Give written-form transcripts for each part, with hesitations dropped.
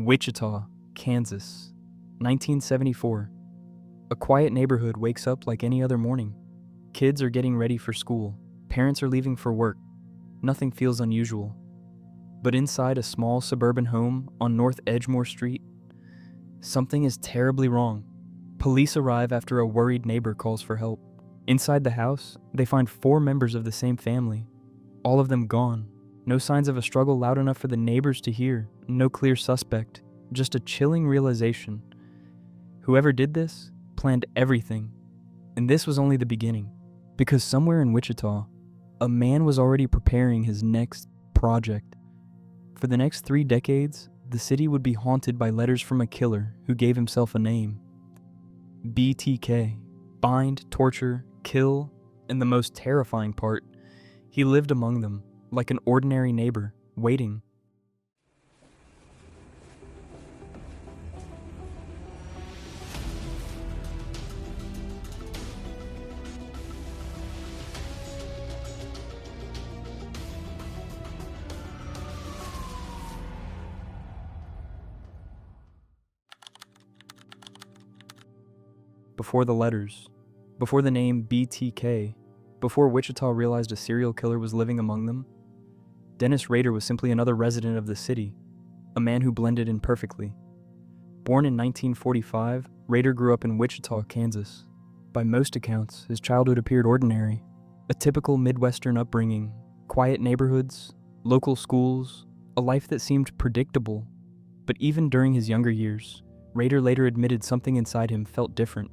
Wichita, Kansas, 1974. A quiet neighborhood wakes up like any other morning. Kids are getting ready for school. Parents are leaving for work. Nothing feels unusual. But inside a small suburban home on North Edgemore Street, something is terribly wrong. Police arrive after a worried neighbor calls for help. Inside the house, they find 4 members of the same family, all of them gone. No signs of a struggle loud enough for the neighbors to hear. No clear suspect. Just a chilling realization. Whoever did this planned everything. And this was only the beginning. Because somewhere in Wichita, a man was already preparing his next project. For the next 3 decades, the city would be haunted by letters from a killer who gave himself a name. BTK. Bind, torture, kill, and the most terrifying part, he lived among them, like an ordinary neighbor, waiting. Before the letters, before the name BTK, before Wichita realized a serial killer was living among them, Dennis Rader was simply another resident of the city, a man who blended in perfectly. Born in 1945, Rader grew up in Wichita, Kansas. By most accounts, his childhood appeared ordinary. A typical Midwestern upbringing, quiet neighborhoods, local schools, a life that seemed predictable. But even during his younger years, Rader later admitted something inside him felt different.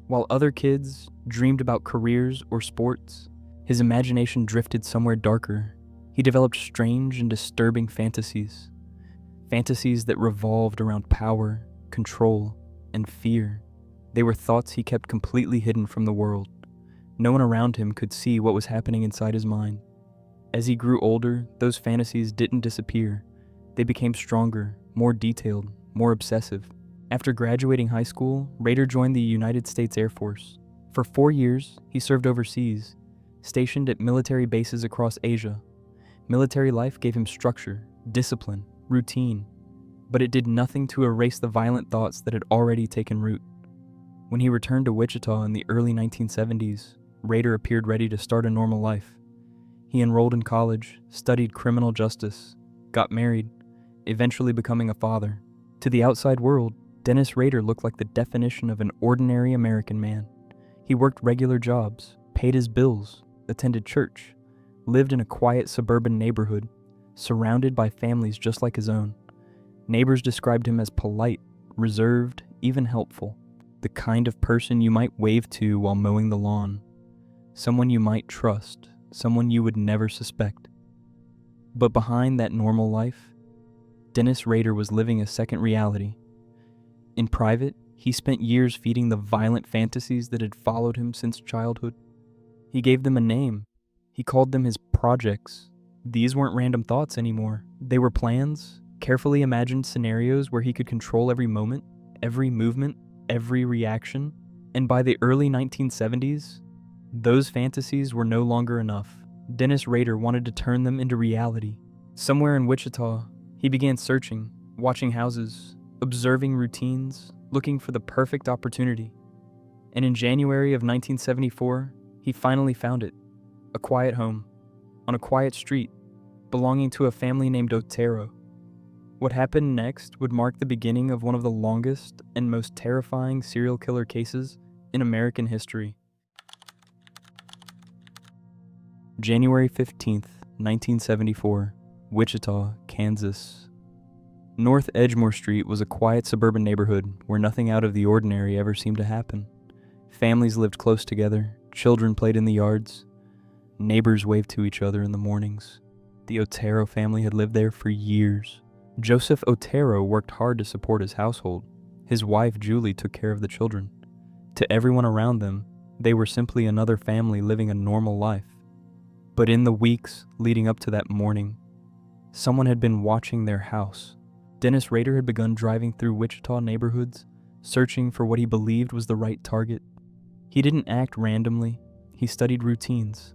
While other kids dreamed about careers or sports, his imagination drifted somewhere darker. He developed strange and disturbing fantasies. Fantasies that revolved around power, control, and fear. They were thoughts he kept completely hidden from the world. No one around him could see what was happening inside his mind. As he grew older, those fantasies didn't disappear. They became stronger, more detailed, more obsessive. After graduating high school, Rader joined the United States Air Force. For 4 years, he served overseas, stationed at military bases across Asia. Military life gave him structure, discipline, routine, but it did nothing to erase the violent thoughts that had already taken root. When he returned to Wichita in the early 1970s, Rader appeared ready to start a normal life. He enrolled in college, studied criminal justice, got married, eventually becoming a father. To the outside world, Dennis Rader looked like the definition of an ordinary American man. He worked regular jobs, paid his bills, attended church, lived in a quiet suburban neighborhood, surrounded by families just like his own. Neighbors described him as polite, reserved, even helpful. The kind of person you might wave to while mowing the lawn. Someone you might trust, someone you would never suspect. But behind that normal life, Dennis Rader was living a second reality. In private, he spent years feeding the violent fantasies that had followed him since childhood. He gave them a name. He called them his projects. These weren't random thoughts anymore. They were plans, carefully imagined scenarios where he could control every moment, every movement, every reaction. And by the early 1970s, those fantasies were no longer enough. Dennis Rader wanted to turn them into reality. Somewhere in Wichita, he began searching, watching houses, observing routines, looking for the perfect opportunity. And in January of 1974, he finally found it. A quiet home, on a quiet street, belonging to a family named Otero. What happened next would mark the beginning of one of the longest and most terrifying serial killer cases in American history. January 15th, 1974, Wichita, Kansas. North Edgemore Street was a quiet suburban neighborhood where nothing out of the ordinary ever seemed to happen. Families lived close together, children played in the yards, neighbors waved to each other in the mornings. The Otero family had lived there for years. Joseph Otero worked hard to support his household. His wife, Julie, took care of the children. To everyone around them, they were simply another family living a normal life. But in the weeks leading up to that morning, someone had been watching their house. Dennis Rader had begun driving through Wichita neighborhoods, searching for what he believed was the right target. He didn't act randomly. He studied routines,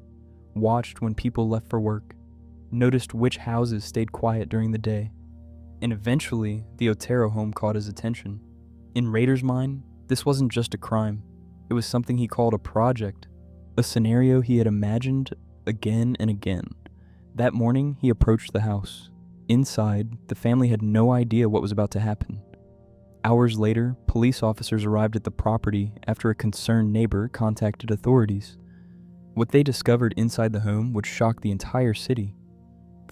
watched when people left for work, noticed which houses stayed quiet during the day. and eventually the Otero home caught his attention. In Rader's mind, this wasn't just a crime. It was something he called a project, a scenario he had imagined again and again. That morning, he approached the house. Inside, the family had no idea what was about to happen. Hours later, police officers arrived at the property after a concerned neighbor contacted authorities. What they discovered inside the home would shock the entire city.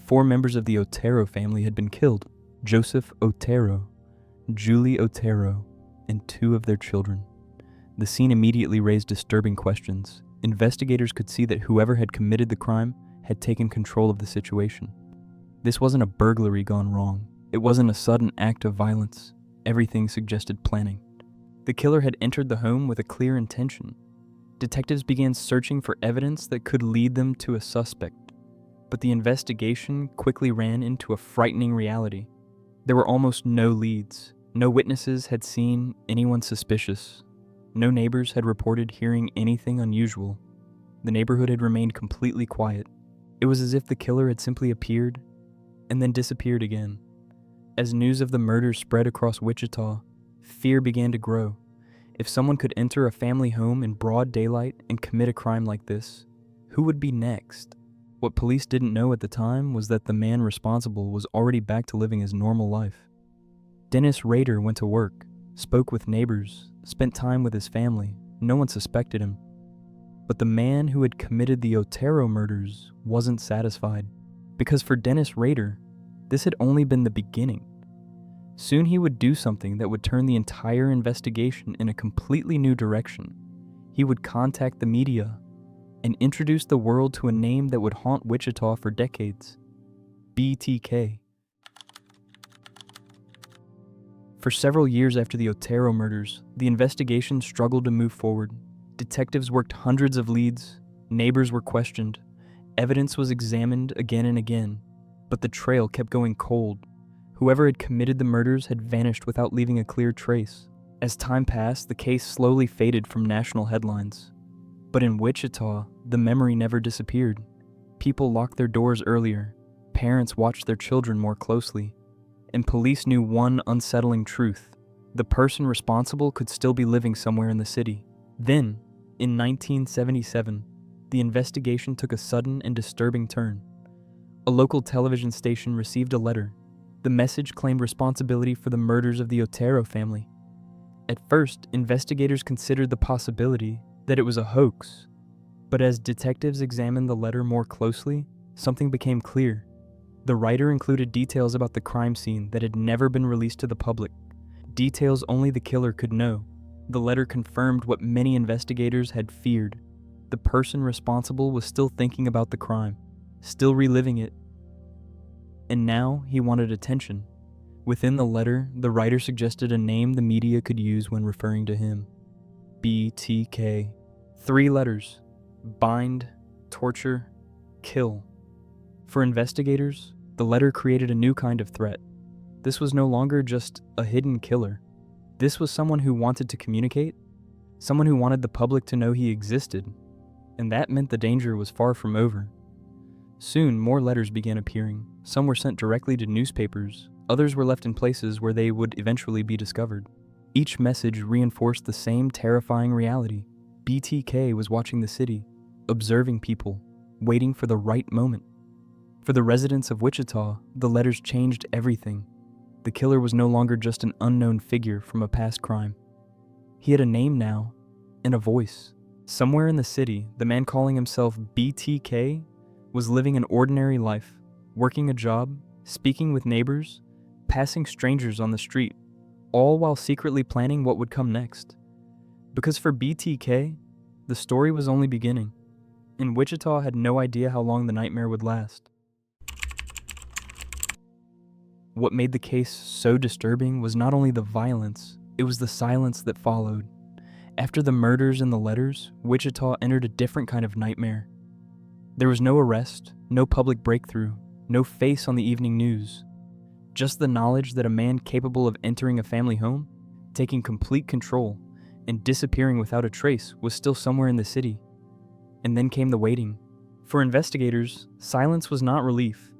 4 members of the Otero family had been killed: Joseph Otero, Julie Otero, and 2 of their children. The scene immediately raised disturbing questions. Investigators could see that whoever had committed the crime had taken control of the situation. This wasn't a burglary gone wrong. It wasn't a sudden act of violence. Everything suggested planning. The killer had entered the home with a clear intention. Detectives began searching for evidence that could lead them to a suspect. But the investigation quickly ran into a frightening reality. There were almost no leads. No witnesses had seen anyone suspicious. No neighbors had reported hearing anything unusual. The neighborhood had remained completely quiet. It was as if the killer had simply appeared and then disappeared again. As news of the murder spread across Wichita, fear began to grow. If someone could enter a family home in broad daylight and commit a crime like this, who would be next? What police didn't know at the time was that the man responsible was already back to living his normal life. Dennis Rader went to work, spoke with neighbors, spent time with his family. No one suspected him. But the man who had committed the Otero murders wasn't satisfied, because for Dennis Rader, this had only been the beginning. Soon he would do something that would turn the entire investigation in a completely new direction. He would contact the media and introduce the world to a name that would haunt Wichita for decades: BTK. For several years after the Otero murders, the investigation struggled to move forward. Detectives worked hundreds of leads, neighbors were questioned, evidence was examined again and again, but the trail kept going cold. Whoever had committed the murders had vanished without leaving a clear trace. As time passed, the case slowly faded from national headlines. But in Wichita, the memory never disappeared. People locked their doors earlier, parents watched their children more closely, and police knew one unsettling truth: the person responsible could still be living somewhere in the city. Then, in 1977, the investigation took a sudden and disturbing turn. A local television station received a letter. The message claimed responsibility for the murders of the Otero family. At first, investigators considered the possibility that it was a hoax. But as detectives examined the letter more closely, something became clear. The writer included details about the crime scene that had never been released to the public, details only the killer could know. The letter confirmed what many investigators had feared. The person responsible was still thinking about the crime, still reliving it. And now he wanted attention. Within the letter, the writer suggested a name the media could use when referring to him: BTK. 3 letters: bind, torture, kill. For investigators, the letter created a new kind of threat. This was no longer just a hidden killer. This was someone who wanted to communicate, someone who wanted the public to know he existed, and that meant the danger was far from over. Soon, more letters began appearing. Some were sent directly to newspapers, others were left in places where they would eventually be discovered. Each message reinforced the same terrifying reality. BTK was watching the city, observing people, waiting for the right moment. For the residents of Wichita, the letters changed everything. The killer was no longer just an unknown figure from a past crime. He had a name now, and a voice. Somewhere in the city, the man calling himself BTK was living an ordinary life, working a job, speaking with neighbors, passing strangers on the street, all while secretly planning what would come next. Because for BTK, the story was only beginning, and Wichita had no idea how long the nightmare would last. What made the case so disturbing was not only the violence, it was the silence that followed. After the murders and the letters, Wichita entered a different kind of nightmare. There was no arrest, no public breakthrough, no face on the evening news. Just the knowledge that a man capable of entering a family home, taking complete control, and disappearing without a trace was still somewhere in the city. And then came the waiting. For investigators, silence was not relief.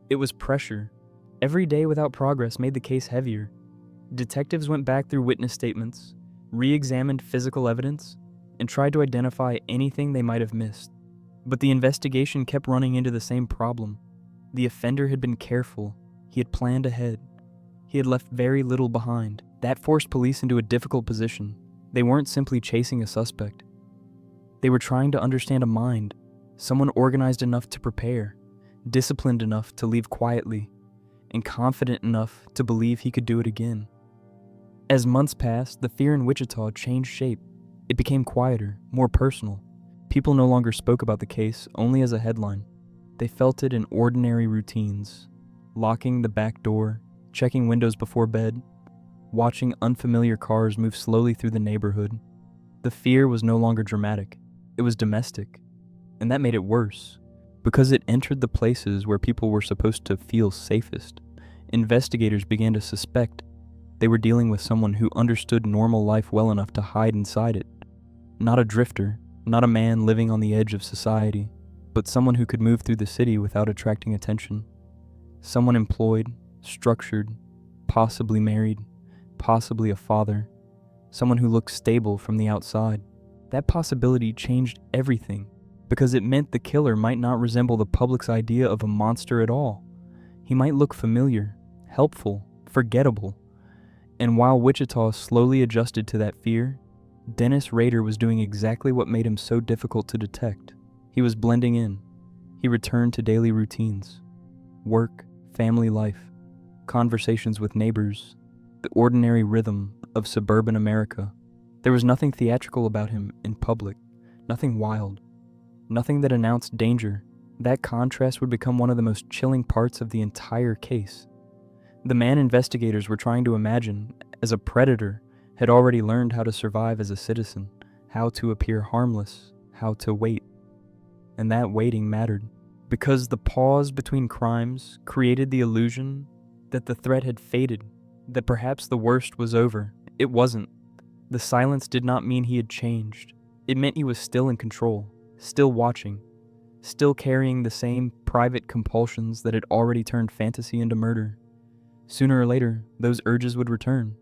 It was pressure. Every day without progress made the case heavier. Detectives went back through witness statements, re-examined physical evidence, and tried to identify anything they might have missed. But the investigation kept running into the same problem. The offender had been careful. He had planned ahead. He had left very little behind. That forced police into a difficult position. They weren't simply chasing a suspect. They were trying to understand a mind, someone organized enough to prepare, disciplined enough to leave quietly, and confident enough to believe he could do it again. As months passed, the fear in Wichita changed shape. It became quieter, more personal. People no longer spoke about the case only as a headline. They felt it in ordinary routines, locking the back door, checking windows before bed, watching unfamiliar cars move slowly through the neighborhood. The fear was no longer dramatic. It was domestic. And that made it worse. Because it entered the places where people were supposed to feel safest, investigators began to suspect they were dealing with someone who understood normal life well enough to hide inside it. Not a drifter, not a man living on the edge of society, but someone who could move through the city without attracting attention. Someone employed, structured, possibly married, possibly a father, someone who looked stable from the outside. That possibility changed everything, because it meant the killer might not resemble the public's idea of a monster at all. He might look familiar, helpful, forgettable. And while Wichita slowly adjusted to that fear, Dennis Rader was doing exactly what made him so difficult to detect. He was blending in. He returned to daily routines, work, family life, conversations with neighbors, the ordinary rhythm of suburban America. There was nothing theatrical about him in public, nothing wild, nothing that announced danger. That contrast would become one of the most chilling parts of the entire case. The man investigators were trying to imagine, as a predator, had already learned how to survive as a citizen, how to appear harmless, how to wait. And that waiting mattered, because the pause between crimes created the illusion that the threat had faded, that perhaps the worst was over. It wasn't. The silence did not mean he had changed. It meant he was still in control, still watching, still carrying the same private compulsions that had already turned fantasy into murder. Sooner or later, those urges would return.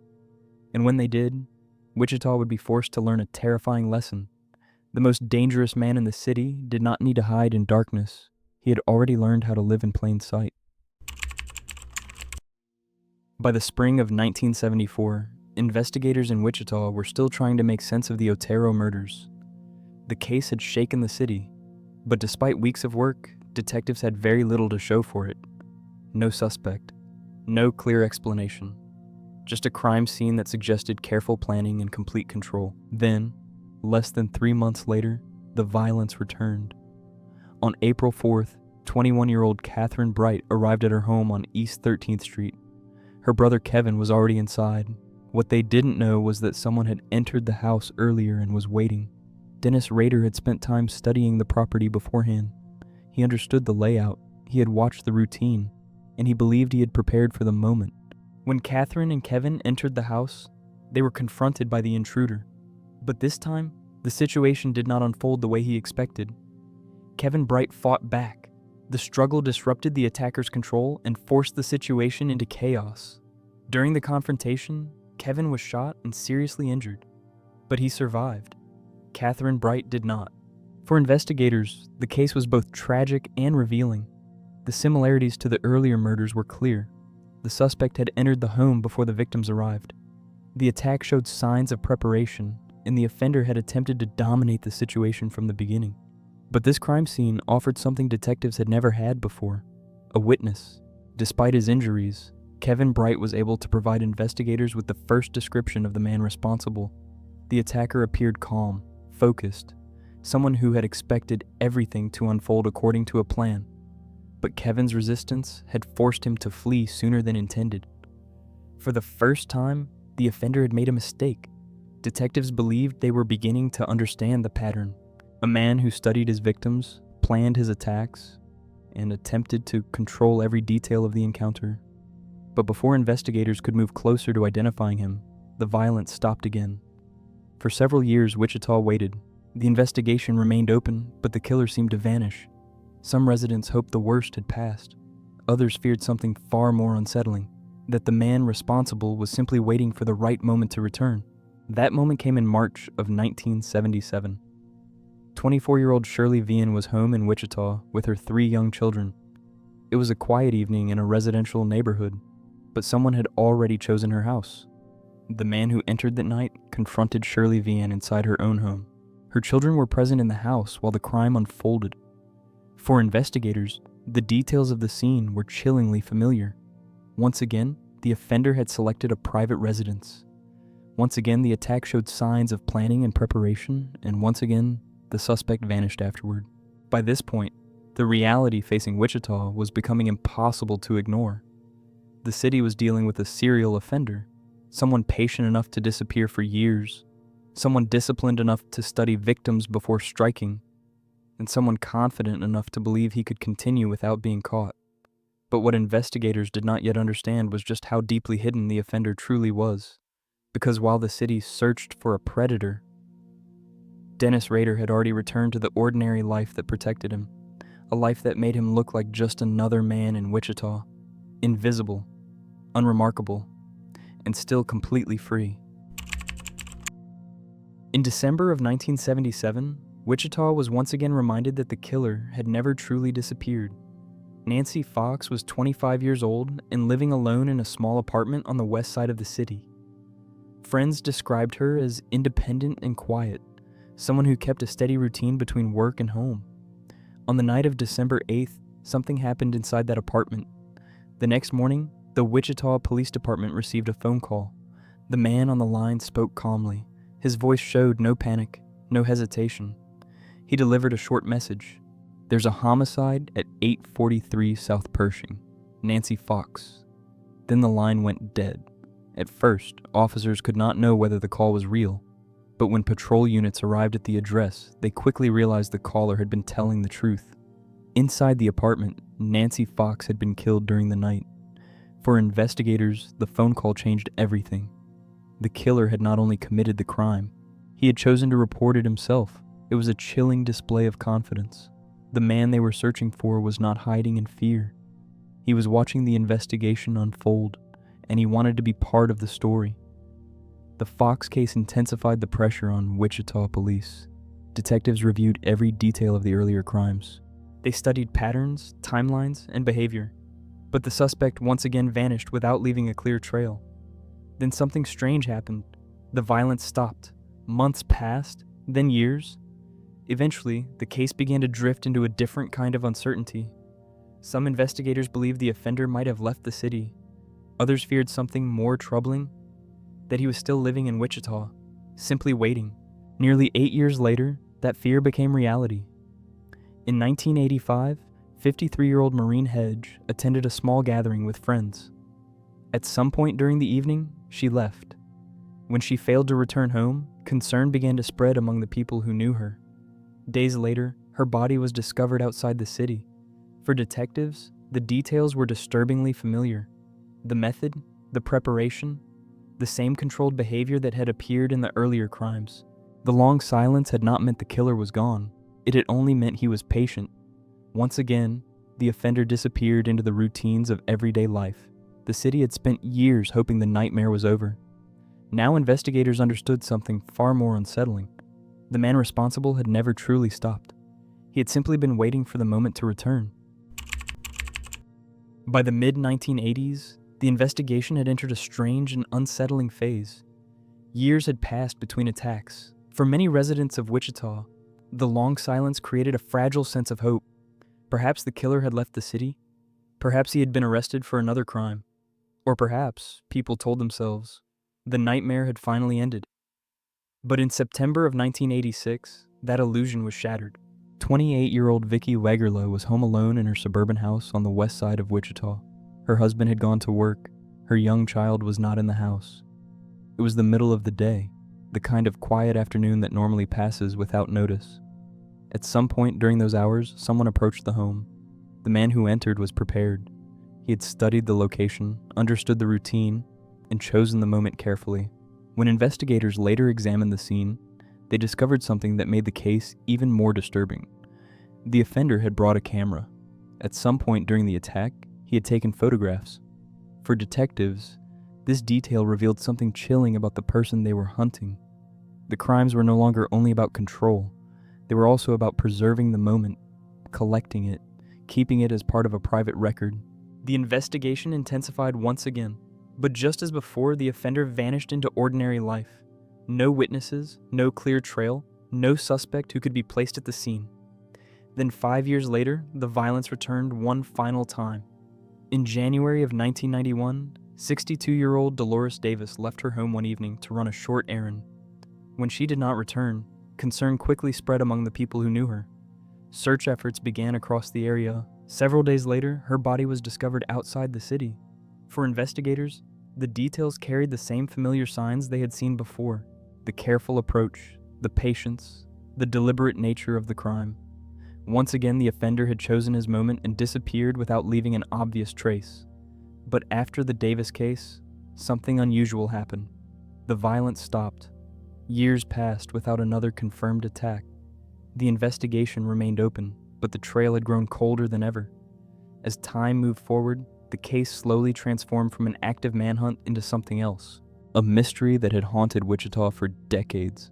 And when they did, Wichita would be forced to learn a terrifying lesson. The most dangerous man in the city did not need to hide in darkness. He had already learned how to live in plain sight. By the spring of 1974, investigators in Wichita were still trying to make sense of the Otero murders. The case had shaken the city, but despite weeks of work, detectives had very little to show for it. No suspect, no clear explanation, just a crime scene that suggested careful planning and complete control. Then, less than 3 months later, the violence returned. On April 4th, 21-year-old Catherine Bright arrived at her home on East 13th Street. Her brother Kevin was already inside. What they didn't know was that someone had entered the house earlier and was waiting. Dennis Rader had spent time studying the property beforehand. He understood the layout, he had watched the routine, and he believed he had prepared for the moment. When Catherine and Kevin entered the house, they were confronted by the intruder. But this time, the situation did not unfold the way he expected. Kevin Bright fought back. The struggle disrupted the attacker's control and forced the situation into chaos. During the confrontation, Kevin was shot and seriously injured, but he survived. Catherine Bright did not. For investigators, the case was both tragic and revealing. The similarities to the earlier murders were clear. The suspect had entered the home before the victims arrived. The attack showed signs of preparation, and the offender had attempted to dominate the situation from the beginning. But this crime scene offered something detectives had never had before: a witness. Despite his injuries, Kevin Bright was able to provide investigators with the first description of the man responsible. The attacker appeared calm, focused, someone who had expected everything to unfold according to a plan. But Kevin's resistance had forced him to flee sooner than intended. For the first time, the offender had made a mistake. Detectives believed they were beginning to understand the pattern. A man who studied his victims, planned his attacks, and attempted to control every detail of the encounter. But before investigators could move closer to identifying him, the violence stopped again. For several years, Wichita waited. The investigation remained open, but the killer seemed to vanish. Some residents hoped the worst had passed. others feared something far more unsettling, that the man responsible was simply waiting for the right moment to return. That moment came in March of 1977. 24-year-old Shirley Vian was home in Wichita with her 3 young children. It was a quiet evening in a residential neighborhood, but someone had already chosen her house. The man who entered that night confronted Shirley Vian inside her own home. Her children were present in the house while the crime unfolded. For investigators, the details of the scene were chillingly familiar. Once again, the offender had selected a private residence. Once again, the attack showed signs of planning and preparation, and once again, the suspect vanished afterward. By this point, the reality facing Wichita was becoming impossible to ignore. The city was dealing with a serial offender, someone patient enough to disappear for years, someone disciplined enough to study victims before striking, and someone confident enough to believe he could continue without being caught. But what investigators did not yet understand was just how deeply hidden the offender truly was, because while the city searched for a predator, Dennis Rader had already returned to the ordinary life that protected him, a life that made him look like just another man in Wichita, invisible, unremarkable, and still completely free. In December of 1977, Wichita was once again reminded that the killer had never truly disappeared. Nancy Fox was 25 years old and living alone in a small apartment on the west side of the city. Friends described her as independent and quiet, someone who kept a steady routine between work and home. On the night of December 8th, something happened inside that apartment. The next morning, the Wichita Police Department received a phone call. The man on the line spoke calmly. His voice showed no panic, no hesitation. He delivered a short message. There's a homicide at 843 South Pershing. Nancy Fox. Then the line went dead. At first, officers could not know whether the call was real, but when patrol units arrived at the address, they quickly realized the caller had been telling the truth. Inside the apartment, Nancy Fox had been killed during the night. For investigators, the phone call changed everything. The killer had not only committed the crime, he had chosen to report it himself. It was a chilling display of confidence. The man they were searching for was not hiding in fear. He was watching the investigation unfold, and he wanted to be part of the story. The Fox case intensified the pressure on Wichita police. Detectives reviewed every detail of the earlier crimes. They studied patterns, timelines, and behavior. But the suspect once again vanished without leaving a clear trail. Then something strange happened. The violence stopped. Months passed, then years. Eventually, the case began to drift into a different kind of uncertainty. Some investigators believed the offender might have left the city. Others feared something more troubling, that he was still living in Wichita, simply waiting. Nearly 8 years later, that fear became reality. In 1985, 53-year-old Maureen Hedge attended a small gathering with friends. At some point during the evening, she left. When she failed to return home, concern began to spread among the people who knew her. Days later, her body was discovered outside the city. For detectives, the details were disturbingly familiar. The method, the preparation, the same controlled behavior that had appeared in the earlier crimes. The long silence had not meant the killer was gone. It had only meant he was patient. Once again, the offender disappeared into the routines of everyday life. The city had spent years hoping the nightmare was over. Now investigators understood something far more unsettling. The man responsible had never truly stopped. He had simply been waiting for the moment to return. By the mid-1980s, the investigation had entered a strange and unsettling phase. Years had passed between attacks. For many residents of Wichita, the long silence created a fragile sense of hope. Perhaps the killer had left the city. Perhaps he had been arrested for another crime. Or perhaps people told themselves the nightmare had finally ended. But in September of 1986, that illusion was shattered. 28-year-old Vicki Wegerlo was home alone in her suburban house on the west side of Wichita. Her husband had gone to work. Her young child was not in the house. It was the middle of the day, the kind of quiet afternoon that normally passes without notice. At some point during those hours, someone approached the home. The man who entered was prepared. He had studied the location, understood the routine, and chosen the moment carefully. When investigators later examined the scene, they discovered something that made the case even more disturbing. The offender had brought a camera. At some point during the attack, he he had taken photographs. For detectives, this detail revealed something chilling about the person they were hunting. The crimes were no longer only about control, they were also about preserving the moment, collecting it, keeping it as part of a private record. The investigation intensified once again, but just as before, the offender vanished into ordinary life. No witnesses, no clear trail, no suspect who could be placed at the scene. Then 5 years later, the violence returned one final time. In January of 1991, 62-year-old Dolores Davis left her home one evening to run a short errand. When she did not return, concern quickly spread among the people who knew her. Search efforts began across the area. Several days later, her body was discovered outside the city. For investigators, the details carried the same familiar signs they had seen before: the careful approach, the patience, the deliberate nature of the crime. Once again, the offender had chosen his moment and disappeared without leaving an obvious trace. But after the Davis case, something unusual happened. The violence stopped. Years passed without another confirmed attack. The investigation remained open, but the trail had grown colder than ever. As time moved forward, the case slowly transformed from an active manhunt into something else, a mystery that had haunted Wichita for decades.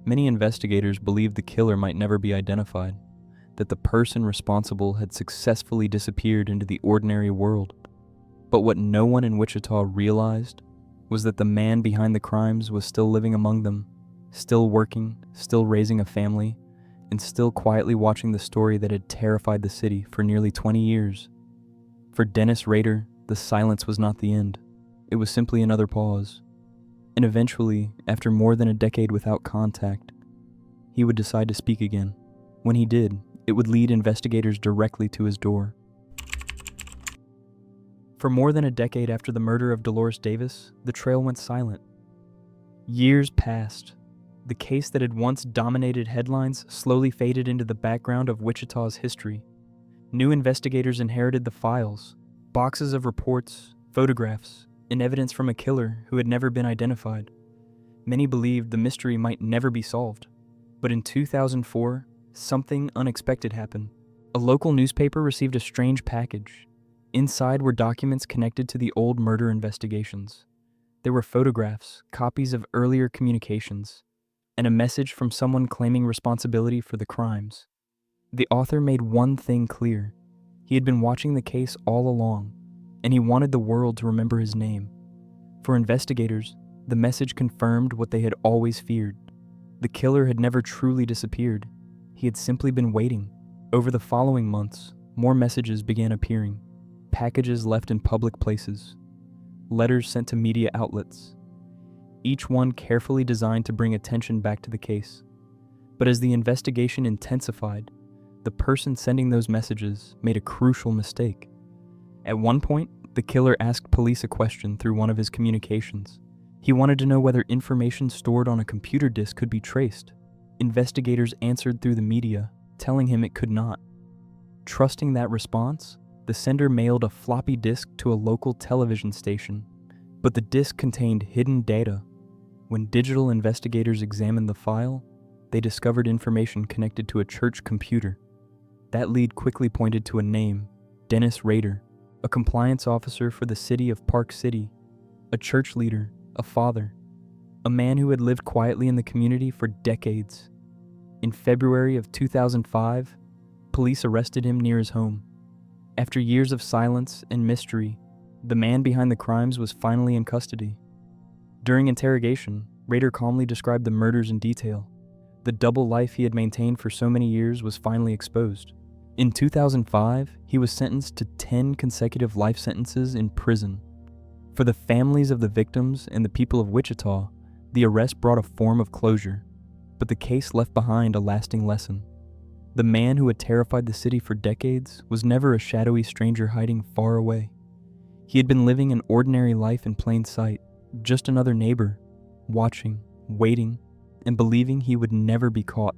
Many investigators believed the killer might never be identified, that the person responsible had successfully disappeared into the ordinary world. But what no one in Wichita realized was that the man behind the crimes was still living among them, still working, still raising a family, and still quietly watching the story that had terrified the city for nearly 20 years. For Dennis Rader, the silence was not the end. It was simply another pause. And eventually, after more than a decade without contact, he would decide to speak again. When he did, it would lead investigators directly to his door. For more than a decade after the murder of Dolores Davis, the trail went silent. Years passed. The case that had once dominated headlines slowly faded into the background of Wichita's history. New investigators inherited the files, boxes of reports, photographs, and evidence from a killer who had never been identified. Many believed the mystery might never be solved. But in 2004, something unexpected happened. A local newspaper received a strange package. Inside were documents connected to the old murder investigations. There were photographs, copies of earlier communications, and a message from someone claiming responsibility for the crimes. The author made one thing clear. He had been watching the case all along, and he wanted the world to remember his name. For investigators, the message confirmed what they had always feared. The killer had never truly disappeared. He had simply been waiting. Over the following months, more messages began appearing. Packages left in public places. Letters sent to media outlets. Each one carefully designed to bring attention back to the case. But as the investigation intensified, the person sending those messages made a crucial mistake. At one point, the killer asked police a question through one of his communications. He wanted to know whether information stored on a computer disk could be traced. Investigators answered through the media, telling him it could not. Trusting that response, the sender mailed a floppy disk to a local television station, but the disk contained hidden data. When digital investigators examined the file, they discovered information connected to a church computer. That lead quickly pointed to a name, Dennis Rader, a compliance officer for the city of Park City, a church leader, a father, a man who had lived quietly in the community for decades. In February of 2005, police arrested him near his home. After years of silence and mystery, the man behind the crimes was finally in custody. During interrogation, Rader calmly described the murders in detail. The double life he had maintained for so many years was finally exposed. In 2005, he was sentenced to 10 consecutive life sentences in prison. For the families of the victims and the people of Wichita, the arrest brought a form of closure, but the case left behind a lasting lesson. The man who had terrified the city for decades was never a shadowy stranger hiding far away. He had been living an ordinary life in plain sight, just another neighbor, watching, waiting, and believing he would never be caught.